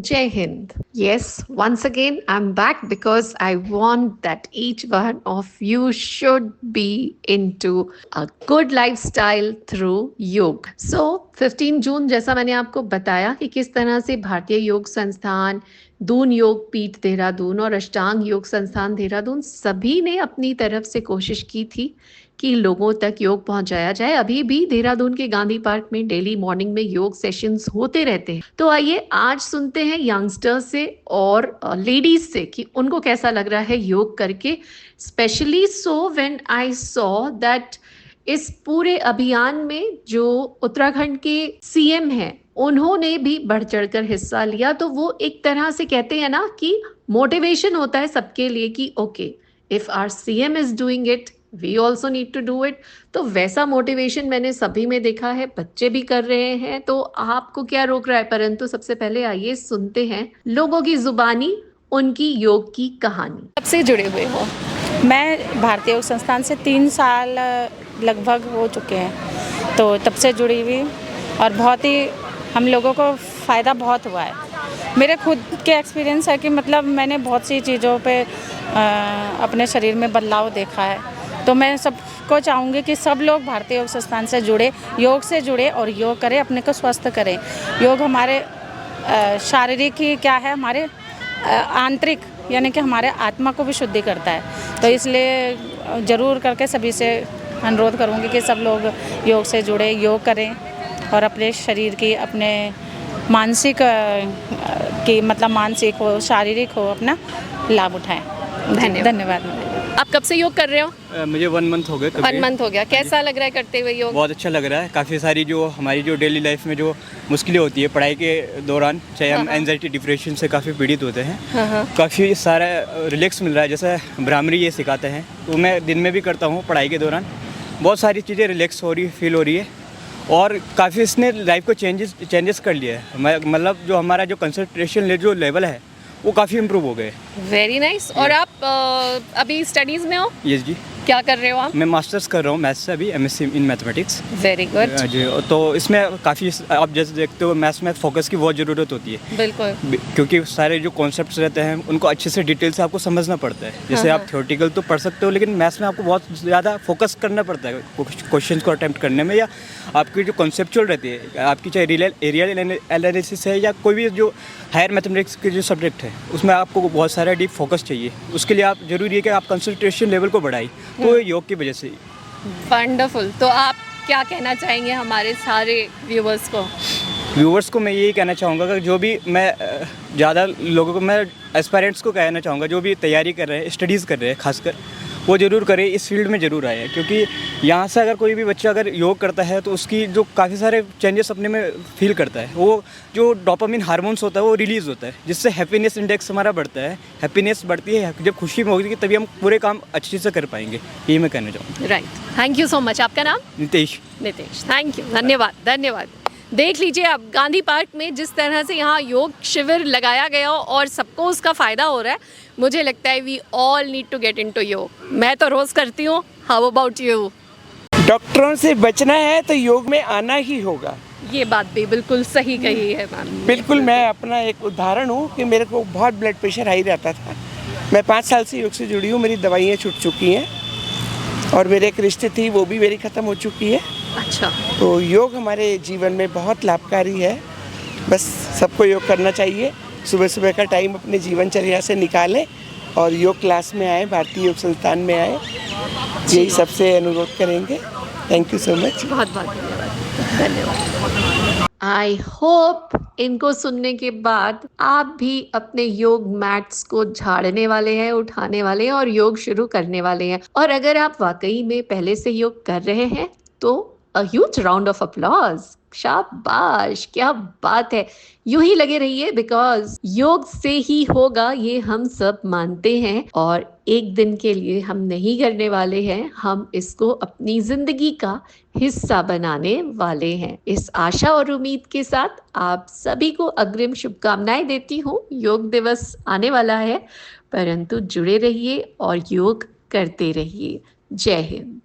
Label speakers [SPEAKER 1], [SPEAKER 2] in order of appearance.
[SPEAKER 1] Jai Hind. Yes, once again, I'm back because I want that each one of you should be into a good lifestyle through योग. So, 15 जून जैसा मैंने आपको बताया कि किस तरह से भारतीय योग संस्थान, दून योग पीठ देहरादून और अष्टांग योग संस्थान देहरादून सभी ने अपनी तरफ से कोशिश की थी कि लोगों तक योग पहुंचाया जाए। अभी भी देहरादून के गांधी पार्क में डेली मॉर्निंग में योग सेशंस होते रहते हैं। तो आइए आज सुनते हैं यंगस्टर्स से और लेडीज से कि उनको कैसा लग रहा है योग करके, specially so when I saw that इस पूरे अभियान में जो उत्तराखंड के सीएम हैं उन्होंने भी बढ़ चढ़कर हिस्सा लिया। तो वो एक तरह से कहते हैं ना कि मोटिवेशन होता है सबके लिए कि okay, if our CM is doing it we also need to do it. तो वैसा मोटिवेशन मैंने सभी में देखा है, बच्चे भी कर रहे हैं। तो आपको क्या रोक रहा है? परंतु सबसे पहले आइए सुनते हैं लोगों की जुबानी उनकी योग की कहानी। कब से जुड़े हुए हो?
[SPEAKER 2] मैं भारतीय योग संस्थान से 3 साल लगभग हो चुके हैं, तो तब से जुड़ी हुई और बहुत ही हम लोगों को फ़ायदा बहुत हुआ है। मेरे खुद के एक्सपीरियंस है कि मतलब मैंने बहुत सी चीज़ों पे अपने शरीर में बदलाव देखा है। तो मैं सबको चाहूँगी कि सब लोग भारतीय योग संस्थान से जुड़े, योग से जुड़े और योग करें, अपने को स्वस्थ करें। योग हमारे शारीरिक ही क्या है, हमारे आंतरिक यानी कि हमारे आत्मा को भी शुद्धि करता है। तो इसलिए ज़रूर करके सभी से अनुरोध करूँगी कि सब लोग योग से जुड़े, योग करें और अपने शरीर की, अपने मानसिक की मतलब मानसिक हो, शारीरिक हो, अपना लाभ उठाएं। धन्यवाद।
[SPEAKER 1] आप कब से योग कर रहे हो?
[SPEAKER 3] मुझे 1 मंथ हो गए।
[SPEAKER 1] 1 मंथ हो गया। कैसा लग रहा है करते हुए योग?
[SPEAKER 3] बहुत अच्छा लग रहा है। काफ़ी सारी जो हमारी जो डेली लाइफ में जो मुश्किलें होती है पढ़ाई के दौरान, चाहे हम एंजाइटी डिप्रेशन से काफ़ी पीड़ित होते हैं, काफ़ी सारा रिलैक्स मिल रहा है। जैसे ब्राह्मणी ये सिखाते हैं, तो मैं दिन में भी करता हूँ पढ़ाई के दौरान। बहुत सारी चीज़ें रिलैक्स हो रही फील हो रही है और काफ़ी इसने लाइफ को चेंजेस कर लिया है। मतलब जो हमारा जो कंसंट्रेशन जो लेवल है वो काफ़ी इम्प्रूव हो गए।
[SPEAKER 1] Very nice. और आप अभी स्टडीज में हो?
[SPEAKER 3] यस जी।
[SPEAKER 1] क्या कर रहे हो आप?
[SPEAKER 3] मैं मास्टर्स कर रहा हूँ मैथ्स से, अभी MSc in mathematics.
[SPEAKER 1] Very good
[SPEAKER 3] जी। तो इसमें काफ़ी आप जैसे देखते हो मैथ्स में फोकस की बहुत ज़रूरत होती है।
[SPEAKER 2] बिल्कुल,
[SPEAKER 3] क्योंकि सारे जो कॉन्सेप्ट्स रहते हैं उनको अच्छे से डिटेल से आपको समझना पड़ता है। जैसे आप थ्योरेटिकल तो पढ़ सकते हो, लेकिन मैथ्स में आपको बहुत ज़्यादा फोकस करना पड़ता है क्वेश्चन को अटैम्प्ट करने में, या आपकी जो कॉन्सेप्चुअल रहती है, आपकी चाहे एरियल एनालिसिस है या कोई भी जो हायर मैथमेटिक्स के जो सब्जेक्ट है उसमें आपको बहुत सारा डीप फोकस चाहिए। उसके लिए आप ज़रूरी है कि आप कंसंट्रेशन लेवल को बढ़ाएं, तो योग की वजह से।
[SPEAKER 1] वंडरफुल। तो आप क्या कहना चाहेंगे हमारे सारे व्यूवर्स को?
[SPEAKER 3] मैं यही कहना चाहूँगा कि जो भी मैं ज़्यादा लोगों को, मैं एस्पायरेंट्स को कहना चाहूँगा जो भी तैयारी कर रहे हैं, स्टडीज़ कर रहे हैं खासकर, वो ज़रूर करें, इस फील्ड में ज़रूर आए। क्योंकि यहाँ से अगर कोई भी बच्चा अगर योग करता है तो उसकी जो काफ़ी सारे चेंजेस अपने में फील करता है, वो जो डोपामिन हार्मोन्स होता है वो रिलीज़ होता है, जिससे हैप्पीनेस इंडेक्स हमारा बढ़ता है। हैप्पीनेस बढ़ती है जब खुशी में होगी, तभी हम पूरे काम अच्छे से कर पाएंगे। यही मैं कहना चाहूँगा।
[SPEAKER 1] Right, thank you so much. आपका नाम?
[SPEAKER 3] नितेश।
[SPEAKER 1] थैंक यू, धन्यवाद। देख लीजिए आप गांधी पार्क में जिस तरह से यहाँ योग शिविर लगाया गया और सबको उसका फ़ायदा हो रहा है। मुझे लगता है we all need to get into yoga. मैं तो रोज़ करती हूँ। How about you?
[SPEAKER 4] डॉक्टरों से बचना है तो योग में आना ही होगा।
[SPEAKER 1] ये बात भी बिल्कुल सही कही है मैम।
[SPEAKER 4] बिल्कुल। मैं अपना एक उदाहरण हूँ कि मेरे को बहुत ब्लड प्रेशर हाई रहता था। मैं 5 साल से योग से जुड़ी हूँ, मेरी दवाइयाँ छूट चुकी हैं और मेरे एक रिश्ते थी वो भी मेरी ख़त्म हो चुकी है।
[SPEAKER 1] अच्छा।
[SPEAKER 4] तो योग हमारे जीवन में बहुत लाभकारी है। बस सबको योग करना चाहिए। सुबह सुबह का टाइम अपने जीवनचर्या से निकालें और योग क्लास में आए, भारतीय योग संस्थान में आए। यही सबसे अनुरोध करेंगे। Thank you so much.
[SPEAKER 1] बहुत धन्यवाद। आई होप इनको सुनने के बाद आप भी अपने योग मैट्स को झाड़ने वाले हैं, उठाने वाले हैं और योग शुरू करने वाले हैं। और अगर आप वाकई में पहले से योग कर रहे हैं तो a huge round of applause। शाबाश, क्या बात है। यूं ही लगे रहिए, बिकॉज योग से ही होगा ये हम सब मानते हैं और एक दिन के लिए हम नहीं करने वाले हैं, हम इसको अपनी जिंदगी का हिस्सा बनाने वाले हैं। इस आशा और उम्मीद के साथ आप सभी को अग्रिम शुभकामनाएं देती हूँ। योग दिवस आने वाला है, परंतु जुड़े रहिए और योग करते रहिए। जय हिंद।